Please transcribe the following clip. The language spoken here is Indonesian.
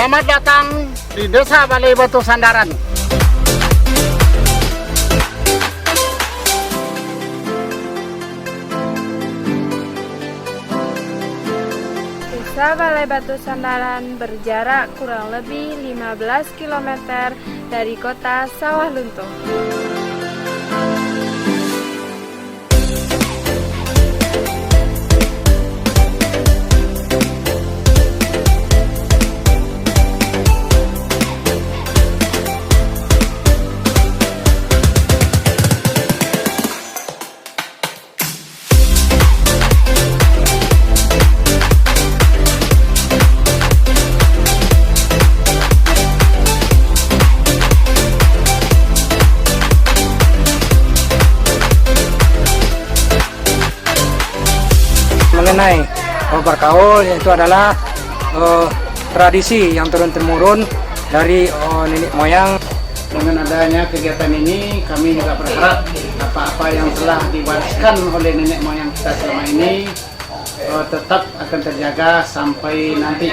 Selamat datang di Desa Balai Batu Sandaran. Desa Balai Batu Sandaran berjarak kurang lebih 15 km dari kota Sawah Lunto. Mengenai berkaul, yaitu adalah tradisi yang turun-temurun dari nenek moyang. Dengan adanya kegiatan ini, kami juga berharap apa-apa yang telah diwariskan oleh nenek moyang kita selama ini tetap akan terjaga sampai nanti.